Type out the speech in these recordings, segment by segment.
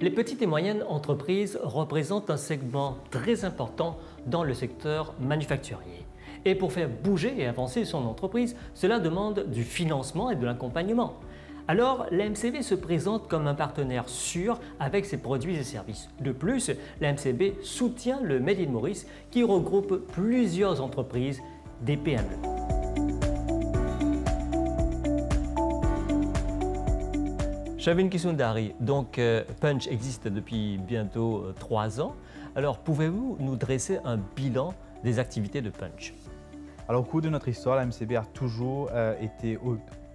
Les petites et moyennes entreprises représentent un segment très important dans le secteur manufacturier. Et pour faire bouger et avancer son entreprise, cela demande du financement et de l'accompagnement. Alors, la MCB se présente comme un partenaire sûr avec ses produits et services. De plus, la MCB soutient le Made in Maurice qui regroupe plusieurs entreprises, des PME. Shavin Kisundari, donc Punch existe depuis bientôt 3 ans. Alors pouvez-vous nous dresser un bilan des activités de Punch? Alors au cours de notre histoire, la MCB a toujours été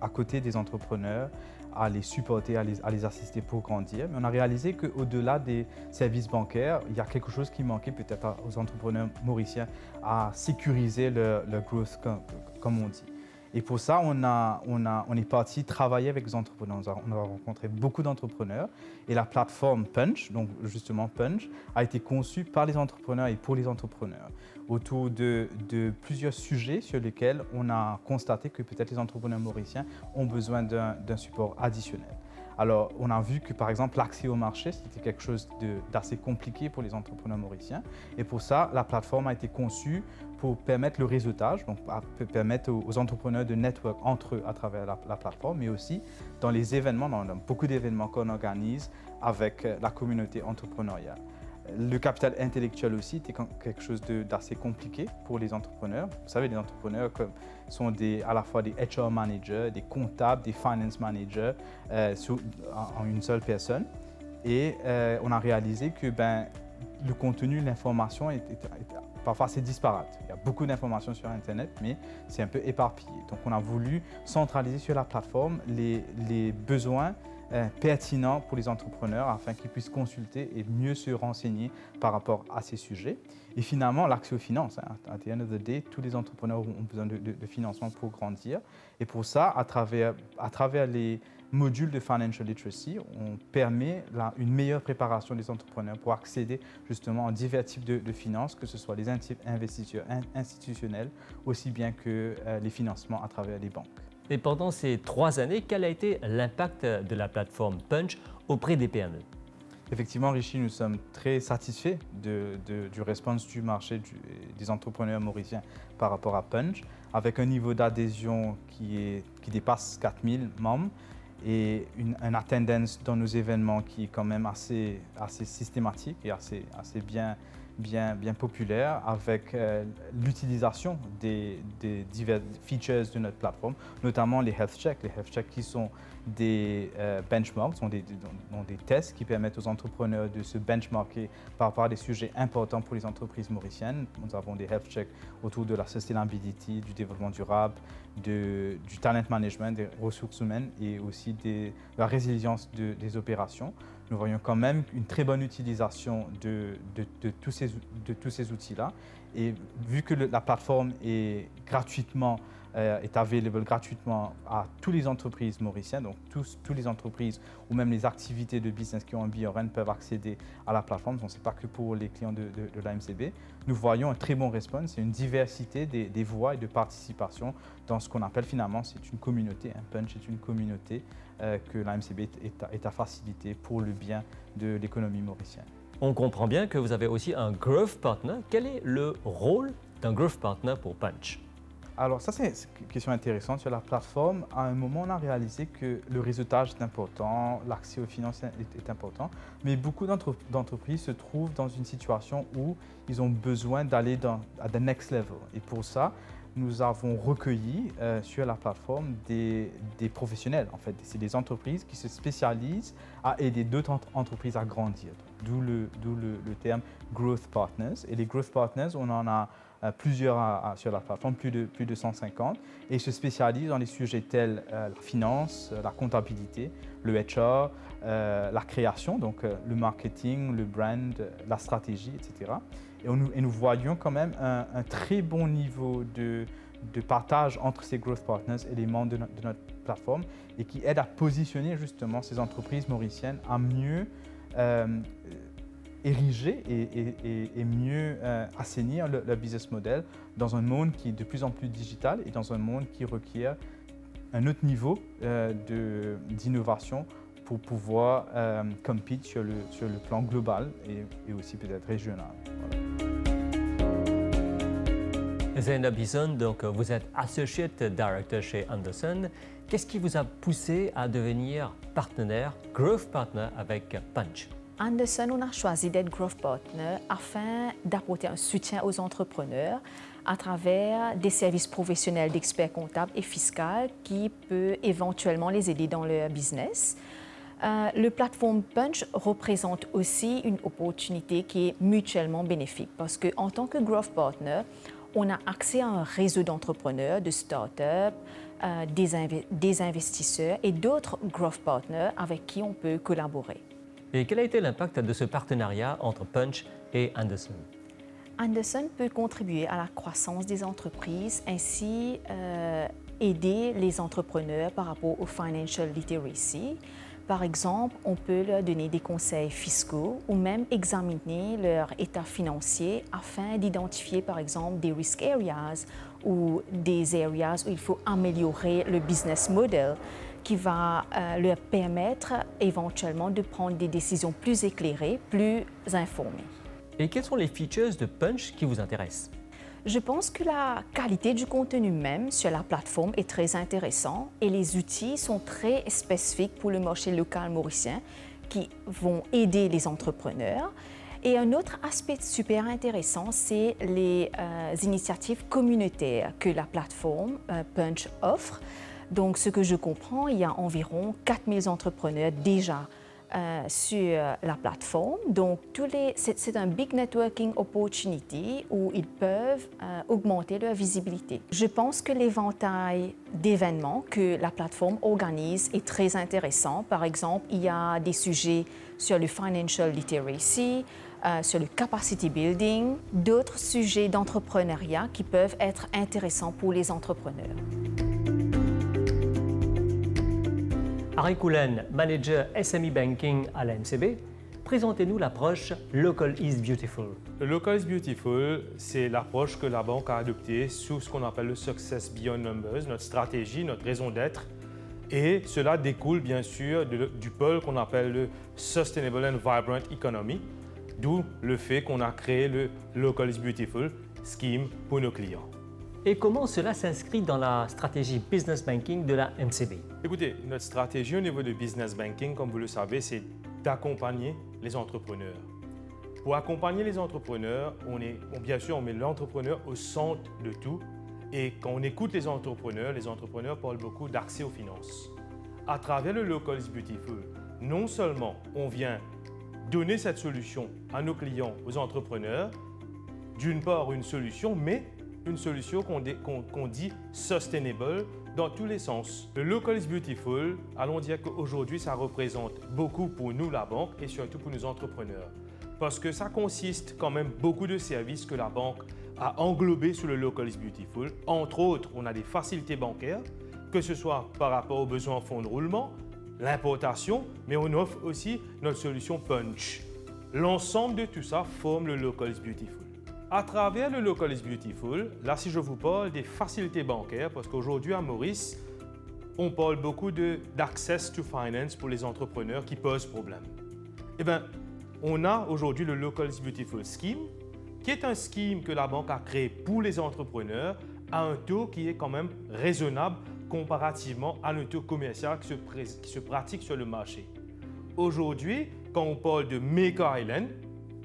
à côté des entrepreneurs, à les supporter, à les assister pour grandir. Mais on a réalisé qu'au-delà des services bancaires, il y a quelque chose qui manquait peut-être aux entrepreneurs mauriciens à sécuriser leur growth, comme on dit. Et pour ça, on est parti travailler avec les entrepreneurs. On a rencontré beaucoup d'entrepreneurs et la plateforme Punch, donc justement Punch, a été conçue par les entrepreneurs et pour les entrepreneurs autour de plusieurs sujets sur lesquels on a constaté que peut-être les entrepreneurs mauriciens ont besoin d'un support additionnel. Alors, on a vu que, par exemple, l'accès au marché, c'était quelque chose d'assez compliqué pour les entrepreneurs mauriciens. Et pour ça, la plateforme a été conçue pour permettre le réseautage, donc permettre aux entrepreneurs de network entre eux à travers la plateforme, mais aussi dans les événements, dans beaucoup d'événements qu'on organise avec la communauté entrepreneuriale. Le capital intellectuel aussi était quelque chose d'assez compliqué pour les entrepreneurs. Vous savez, les entrepreneurs sont à la fois des HR managers, des comptables, des finance managers en une seule personne. Et on a réalisé que le contenu, l'information parfois c'est disparate. Il y a beaucoup d'informations sur Internet, mais c'est un peu éparpillé. Donc on a voulu centraliser sur la plateforme les besoins pertinent pour les entrepreneurs afin qu'ils puissent consulter et mieux se renseigner par rapport à ces sujets. Et finalement, l'accès aux finances. À the end of the day, tous les entrepreneurs ont besoin de financement pour grandir. Et pour ça, à travers les modules de Financial Literacy, on permet une meilleure préparation des entrepreneurs pour accéder justement à divers types de finances, que ce soit les investisseurs institutionnels, aussi bien que les financements à travers les banques. Et pendant ces 3 années, quel a été l'impact de la plateforme Punch auprès des PME? Effectivement, Richie, nous sommes très satisfaits du response du marché des entrepreneurs mauriciens par rapport à Punch, avec un niveau d'adhésion qui dépasse 4000 membres et une attendance dans nos événements qui est quand même assez systématique et assez bien populaire, avec l'utilisation des divers features de notre plateforme, notamment les health checks. Les health checks qui sont des benchmarks, sont des tests qui permettent aux entrepreneurs de se benchmarker par rapport à des sujets importants pour les entreprises mauriciennes. Nous avons des health checks autour de la sustainability, du développement durable, du talent management, des ressources humaines et aussi de la résilience des opérations. Nous voyons quand même une très bonne utilisation de tous ces outils-là. Et vu que la plateforme est available gratuitement à toutes les entreprises mauriciennes, donc toutes les entreprises ou même les activités de business qui ont un BRN peuvent accéder à la plateforme, donc ce n'est pas que pour les clients de la MCB. Nous voyons un très bon response et une diversité des voix et de participation dans ce qu'on appelle finalement, c'est une communauté. Punch est une communauté que la MCB est à faciliter pour le bien de l'économie mauricienne. On comprend bien que vous avez aussi un Growth Partner. Quel est le rôle d'un Growth Partner pour Punch? Alors ça, c'est une question intéressante. Sur la plateforme, à un moment, on a réalisé que le réseautage est important, l'accès aux finances est important, mais beaucoup d'entreprises se trouvent dans une situation où ils ont besoin d'aller à the next level. Et pour ça, nous avons recueilli sur la plateforme des professionnels. En fait, c'est des entreprises qui se spécialisent à aider d'autres entreprises à grandir. D'où le terme Growth Partners. Et les Growth Partners, on en a plusieurs sur la plateforme, plus de 150, et ils se spécialisent dans des sujets tels la finance, la comptabilité, le HR, la création, donc le marketing, le brand, la stratégie, etc. Et nous voyions quand même un très bon niveau de partage entre ces growth partners et les membres de notre plateforme et qui aide à positionner justement ces entreprises mauriciennes à mieux ériger et mieux assainir leur business model dans un monde qui est de plus en plus digital et dans un monde qui requiert un autre niveau d'innovation pour pouvoir compete sur le plan global et aussi peut-être régional. Voilà. Zainab Bison, donc vous êtes Associate Director chez Anderson. Qu'est-ce qui vous a poussé à devenir partenaire, Growth Partner avec Punch? Anderson, on a choisi d'être Growth Partner afin d'apporter un soutien aux entrepreneurs à travers des services professionnels d'experts comptables et fiscaux qui peuvent éventuellement les aider dans leur business. Le plateforme Punch représente aussi une opportunité qui est mutuellement bénéfique parce qu'en tant que Growth Partner, on a accès à un réseau d'entrepreneurs, de start-up, des investisseurs et d'autres Growth Partners avec qui on peut collaborer. Et quel a été l'impact de ce partenariat entre Punch et Anderson? Anderson peut contribuer à la croissance des entreprises, ainsi aider les entrepreneurs par rapport au financial literacy. Par exemple, on peut leur donner des conseils fiscaux ou même examiner leur état financier afin d'identifier par exemple des risk areas ou des areas où il faut améliorer le business model qui va leur permettre éventuellement de prendre des décisions plus éclairées, plus informées. Et quels sont les features de Punch qui vous intéressent? Je pense que la qualité du contenu même sur la plateforme est très intéressante et les outils sont très spécifiques pour le marché local mauricien qui vont aider les entrepreneurs. Et un autre aspect super intéressant, c'est les initiatives communautaires que la plateforme Punch offre. Donc, ce que je comprends, il y a environ 4000 entrepreneurs déjà sur la plateforme. Donc, c'est un big networking opportunity où ils peuvent augmenter leur visibilité. Je pense que l'éventail d'événements que la plateforme organise est très intéressant. Par exemple, il y a des sujets sur le financial literacy, sur le capacity building, d'autres sujets d'entrepreneuriat qui peuvent être intéressants pour les entrepreneurs. Harry Cullen, manager SME Banking à la MCB, présentez-nous l'approche Local is Beautiful. Le Local is Beautiful, c'est l'approche que la banque a adoptée sous ce qu'on appelle le Success Beyond Numbers, notre stratégie, notre raison d'être. Et cela découle bien sûr du pôle qu'on appelle le Sustainable and Vibrant Economy, d'où le fait qu'on a créé le Local is Beautiful scheme pour nos clients. Et comment cela s'inscrit dans la stratégie Business Banking de la MCB? Écoutez, notre stratégie au niveau de Business Banking, comme vous le savez, c'est d'accompagner les entrepreneurs. Pour accompagner les entrepreneurs, bien sûr, on met l'entrepreneur au centre de tout. Et quand on écoute les entrepreneurs parlent beaucoup d'accès aux finances. À travers le Local is Beautiful, non seulement on vient donner cette solution à nos clients, aux entrepreneurs, d'une part une solution, mais une solution qu'on dit sustainable dans tous les sens. Le Local is Beautiful, allons dire qu'aujourd'hui, ça représente beaucoup pour nous, la banque, et surtout pour nos entrepreneurs. Parce que ça consiste quand même beaucoup de services que la banque a englobés sous le Local is Beautiful. Entre autres, on a des facilités bancaires, que ce soit par rapport aux besoins en fonds de roulement, l'importation, mais on offre aussi notre solution Punch. L'ensemble de tout ça forme le Local is Beautiful. À travers le Local is Beautiful, là si je vous parle des facilités bancaires, parce qu'aujourd'hui à Maurice, on parle beaucoup d'access to finance pour les entrepreneurs qui posent problème. Eh bien, on a aujourd'hui le Local is Beautiful Scheme, qui est un scheme que la banque a créé pour les entrepreneurs à un taux qui est quand même raisonnable comparativement à un taux commercial qui se pratique sur le marché. Aujourd'hui, quand on parle de Maker Island,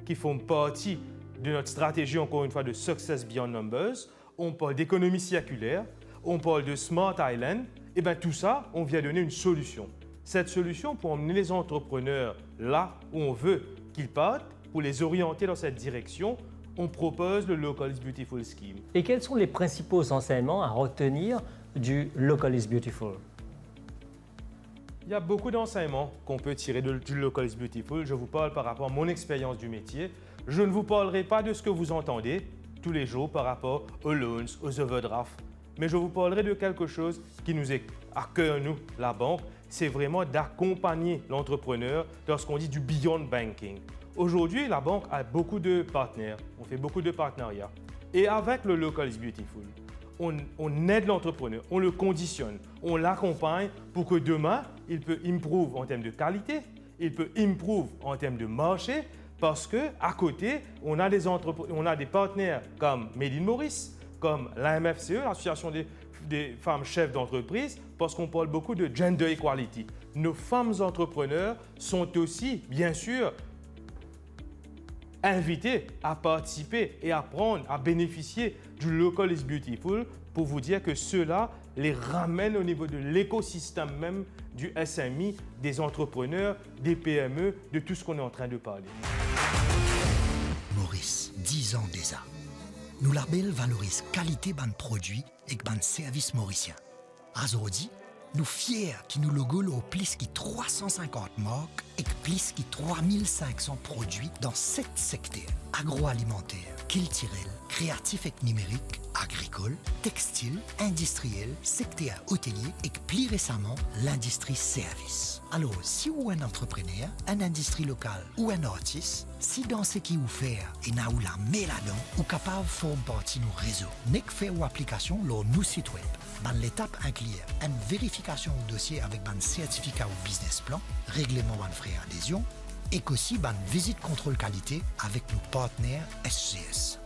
qui font partie de notre stratégie, encore une fois, de Success Beyond Numbers, on parle d'économie circulaire, on parle de Smart Island, et bien tout ça, on vient donner une solution. Cette solution pour emmener les entrepreneurs là où on veut qu'ils partent, pour les orienter dans cette direction, on propose le Local is Beautiful Scheme. Et quels sont les principaux enseignements à retenir du Local is Beautiful? Il y a beaucoup d'enseignements qu'on peut tirer du Local is Beautiful. Je vous parle par rapport à mon expérience du métier. Je ne vous parlerai pas de ce que vous entendez tous les jours par rapport aux loans, aux overdrafts, mais je vous parlerai de quelque chose qui nous est à cœur, nous, la banque. C'est vraiment d'accompagner l'entrepreneur dans ce qu'on dit du Beyond Banking. Aujourd'hui, la banque a beaucoup de partenaires, on fait beaucoup de partenariats. Et avec le Local is Beautiful, on aide l'entrepreneur, on le conditionne, on l'accompagne pour que demain, il peut improve en termes de qualité, il peut improve en termes de marché, parce qu'à côté, on a des partenaires comme Made in Maurice, comme l'AMFCE, l'Association des femmes chefs d'entreprise, parce qu'on parle beaucoup de gender equality. Nos femmes entrepreneurs sont aussi, bien sûr, invitées à participer et à bénéficier du Local is Beautiful pour vous dire que cela les ramène au niveau de l'écosystème même du SMI, des entrepreneurs, des PME, de tout ce qu'on est en train de parler. Maurice, 10 ans déjà. Nous label valorise qualité ban produits et ban services mauriciens. Aujourd'hui, nous fiers qui nous logo au plus qui 350 marques et plus qui 3500 produits dans 7 secteurs agroalimentaire, culturel, créatif et numérique, agricole, textile, industriel, secteur hôtelier et plus récemment l'industrie service. Alors, si vous êtes un entrepreneur, une industrie locale ou un artiste, si dans ce qui vous fait et n'a ou la met là-dedans, ou capable de faire partie de nos réseaux, n'est que faire ou application sur nos sites web. Dans l'étape inclure une vérification au dossier avec un certificat ou business plan, règlement de frais adhésion, et qu'aussi une visite contrôle qualité avec nos partenaires SGS.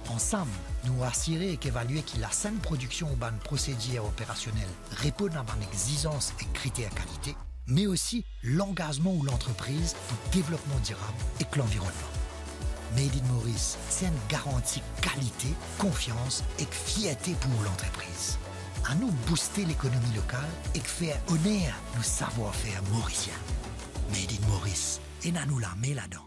Ensemble, nous assurer et évaluer que la saine production ou ban procédure opérationnelle répond à une exigence et critères qualité, mais aussi l'engagement ou l'entreprise pour le développement durable et que l'environnement. Made in Maurice, c'est une garantie qualité, confiance et fierté pour l'entreprise. À nous booster l'économie locale et faire honneur nos savoir-faire mauriciens. Made in Maurice, et nous la met là-dedans.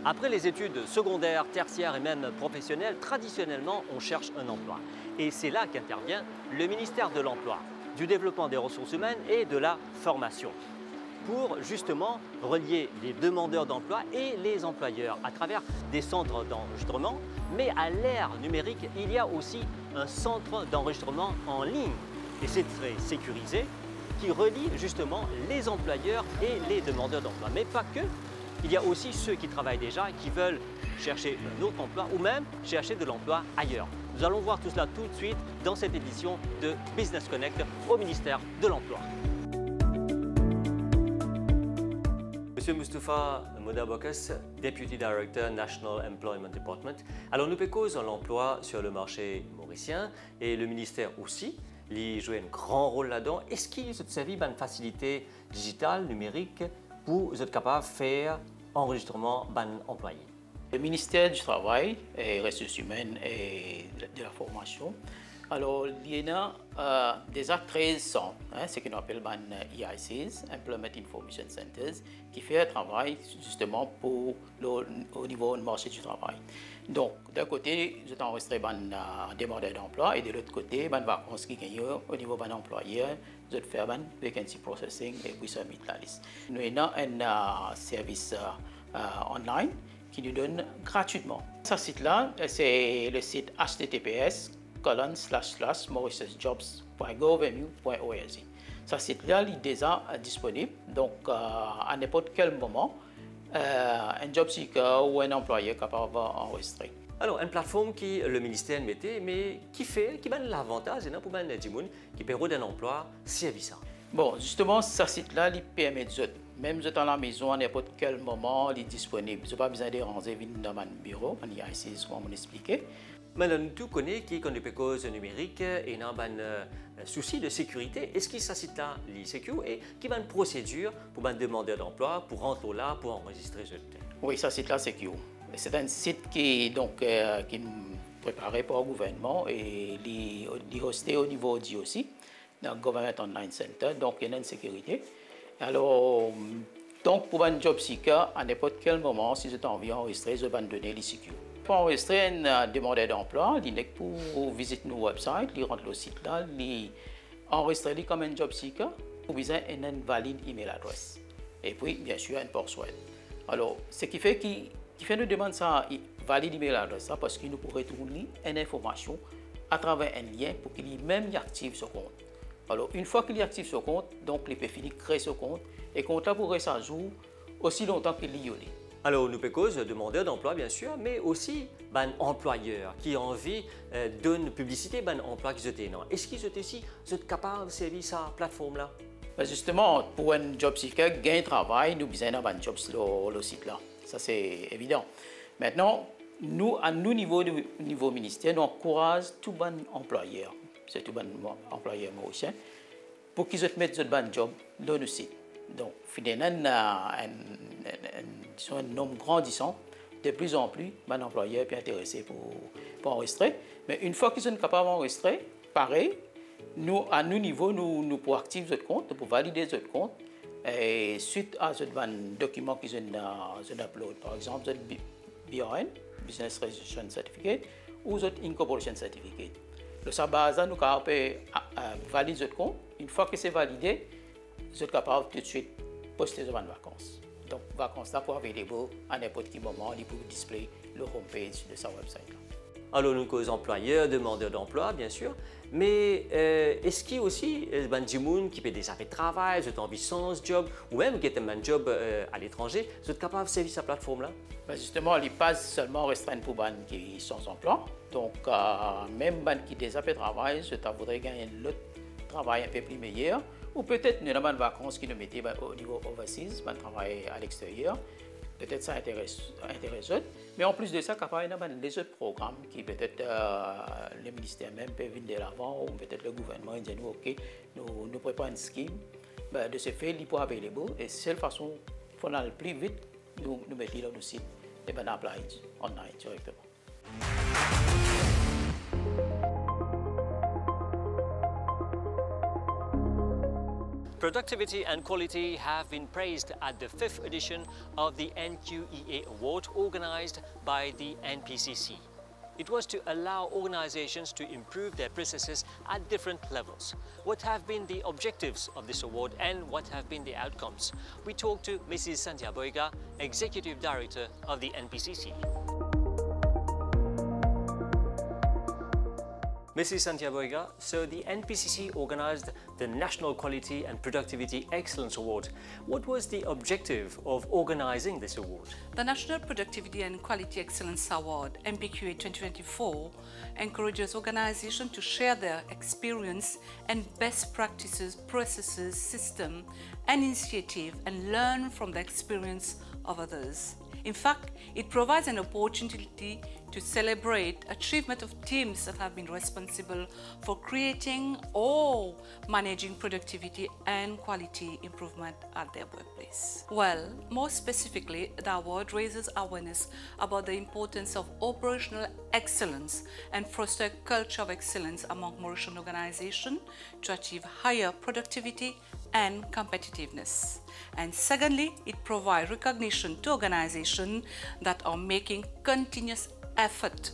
Après les études secondaires, tertiaires et même professionnelles, traditionnellement, on cherche un emploi. Et c'est là qu'intervient le ministère de l'Emploi, du Développement des Ressources Humaines et de la Formation, pour justement relier les demandeurs d'emploi et les employeurs à travers des centres d'enregistrement. Mais à l'ère numérique, il y a aussi un centre d'enregistrement en ligne, et c'est très sécurisé, qui relie justement les employeurs et les demandeurs d'emploi. Mais pas que. Il y a aussi ceux qui travaillent déjà et qui veulent chercher un autre emploi ou même chercher de l'emploi ailleurs. Nous allons voir tout cela tout de suite dans cette édition de Business Connect au ministère de l'Emploi. Monsieur Moustapha Modabokas, Deputy Director National Employment Department. Alors nous pécosons l'emploi sur le marché mauricien et le ministère aussi. Il joue un grand rôle là-dedans. Est-ce qu'il se servi d'une facilité digitale, numérique, pour être capable de faire enregistrement d'un employé? Le ministère du Travail et des Ressources Humaines et de la Formation, alors il y a déjà 13 centres, ce qu'on appelle EICs, Employment Information Centers, qui fait un travail justement pour au niveau du marché du travail. Donc, d'un côté, je t'enregistre un demandeur d'emploi et de l'autre côté, les vacances qui gagnent au niveau d'un employeur, je fais un vacancy processing et puis ça met la liste. Nous avons un service online qui nous donne gratuitement. Ce site-là, c'est le site https://mauriciousjobs.gouv.org. Ce site-là est déjà disponible, donc à n'importe quel moment, un job seeker ou un employé est capable d'enregistrer. Alors, une plateforme qui le ministère mettait, mais qui a l'avantage pour les gens qui perdent un emploi service. Bon, justement, ce site-là, il permet de même dans la maison, à n'importe quel moment, il est disponible. Je n'ai pas besoin de ranger dans mon bureau, on y a ici, comme on expliquait. Maintenant, tout connaît qui connaît les causes numériques et n'a pas un souci de sécurité. Est-ce que ce site-là est sécure et qui a une procédure pour un demandeur d'emploi, pour rentrer là, pour enregistrer ce thème? Oui, ce site-là c'est sécure. C'est un site qui est qui est préparé par le gouvernement et il est hosté au niveau d'IOC, dans le Government Online Center, donc il y a une sécurité. Alors, donc pour un job seeker, à n'importe quel moment, si vous avez envie d'enregistrer, je vais vous donner les sécures. Pour enregistrer un demandeur d'emploi, il est pour visiter nos websites, il rentre le site là, il enregistre comme un job seeker, pour besoin d'une valide email adresse. Et puis, bien sûr, un password. Alors, ce qui fait nous demande ça, valide email adresse, parce qu'il nous pourrait retourner une information à travers un lien pour qu'il même active ce compte. Alors, une fois qu'il active ce compte, donc il peut finir créer ce compte et le compte là pourrait s'ajouter aussi longtemps qu'il est lié. Alors, nous pécos, demandeurs d'emploi, bien sûr, mais aussi ban employeurs qui ont envie d'une publicité, ban emploi qui étaient non. Est-ce qu'ils étaient ici, vous êtes capable de servir sa plateforme-là? Justement, pour un job seeker, gagner travail, nous besoin d'un job sur le site là. Ça, c'est évident. Maintenant, nous, à nous, niveau ministère, nous encourageons tout bon employeur, c'est tout bon employeur mauricien, pour qu'ils mettent un job dans le site. Donc, finalement, un nombre grandissant, de plus en plus, les employeurs sont intéressés pour enregistrer. Mais une fois qu'ils sont capables d'enregistrer, pareil, nous, à nos niveaux, nous pouvons activer notre compte, nous pouvons valider notre compte. Et suite à ce document qu'ils ont upload, par exemple, notre BRN, Business Registration Certificate, ou notre Incorporation Certificate. De sa base, nous pouvons valider notre compte. Une fois que c'est validé, vous êtes capable tout de suite poster de vacances. Donc, vacances là pour available à n'importe quel moment, il peut display le homepage de sa website. Alors, nous sommes employeurs, demandeurs d'emploi, bien sûr, mais est-ce qu'il y a aussi des gens qui peuvent déjà faire travail, qui ont envie sans job, ou même qui ont un job à l'étranger, vous êtes capable de servir cette plateforme-là? Justement, il n'est pas seulement restreint pour les gens qui sont sans emploi. Donc, même les gens qui ont déjà fait travail, je voudrais gagner l'autre travail un peu plus meilleur. Ou peut-être nous avons des vacances qui nous mettaient au niveau overseas, un travail à l'extérieur. Peut-être ça intéresse eux. Mais en plus de ça, il y a des autres programmes qui peut-être le ministère même peut venir de l'avant, ou peut-être le gouvernement dit nous, OK, nous préparons une scheme. De ce fait, il peut available. Et c'est la façon pour aller plus vite, nous mettons dans le site et nous apply online directement. Productivity and quality have been praised at the 5th edition of the NQEA Award organized by the NPCC. It was to allow organizations to improve their processes at different levels. What have been the objectives of this award and what have been the outcomes? We talked to Mrs. Santia Boiga, Executive Director of the NPCC. Mrs. Santia Boiga, so the NPCC organized the National Quality and Productivity Excellence Award. What was the objective of organizing this award? The National Productivity and Quality Excellence Award, NPQA 2024, encourages organizations to share their experience and best practices, processes, system, and initiative, and learn from the experience of others. In fact, it provides an opportunity to celebrate achievement of teams that have been responsible for creating or managing productivity and quality improvement at their workplace. Well, more specifically, the award raises awareness about the importance of operational excellence and foster a culture of excellence among Mauritian organizations to achieve higher productivity and competitiveness. And secondly, it provides recognition to organizations that are making continuous effort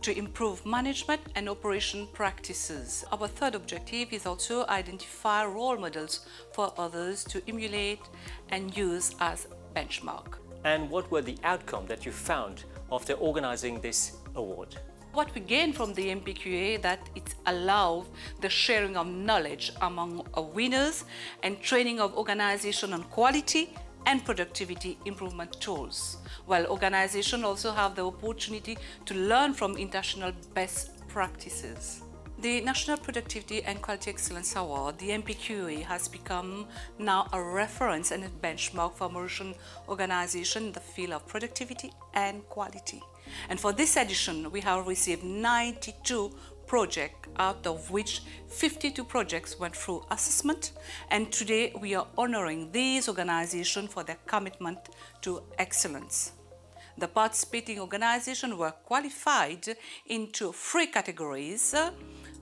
to improve management and operation practices. Our third objective is also identify role models for others to emulate and use as benchmark. And what were the outcomes that you found after organizing this award? What we gain from the NPQA that it allows the sharing of knowledge among winners and training of organization on quality and productivity improvement tools, while organizations also have the opportunity to learn from international best practices. The National Productivity and Quality Excellence Award, the NPQA, has become now a reference and a benchmark for Mauritian organizations in the field of productivity and quality. And for this edition, we have received 92 projects, out of which 52 projects went through assessment. And today we are honoring these organizations for their commitment to excellence. The participating organizations were qualified into 3 categories: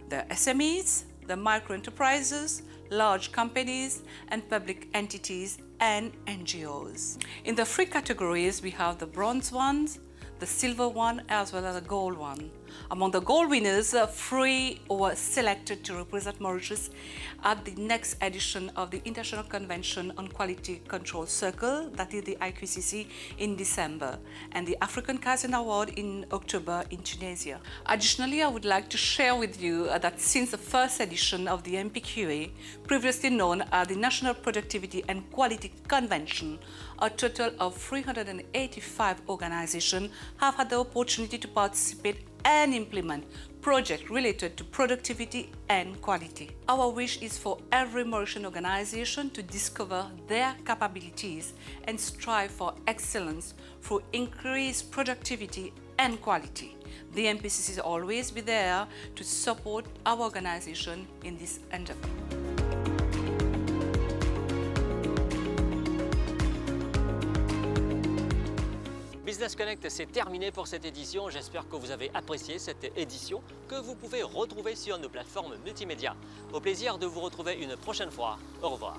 the SMEs, the micro-enterprises, large companies, and public entities and NGOs. In the 3 categories, we have the bronze ones, the silver one, as well as the gold one. Among the gold winners, 3 were selected to represent Mauritius at the next edition of the International Convention on Quality Control Circle, that is the IQCC, in December, and the African Kaizen Award in October in Tunisia. Additionally, I would like to share with you that since the first edition of the MPQA, previously known as the National Productivity and Quality Convention, a total of 385 organizations have had the opportunity to participate and implement projects related to productivity and quality. Our wish is for every Mauritian organization to discover their capabilities and strive for excellence through increased productivity and quality. The MPCC is always be there to support our organization in this endeavor. Business Connect, c'est terminé pour cette édition. J'espère que vous avez apprécié cette édition que vous pouvez retrouver sur nos plateformes multimédia. Au plaisir de vous retrouver une prochaine fois. Au revoir.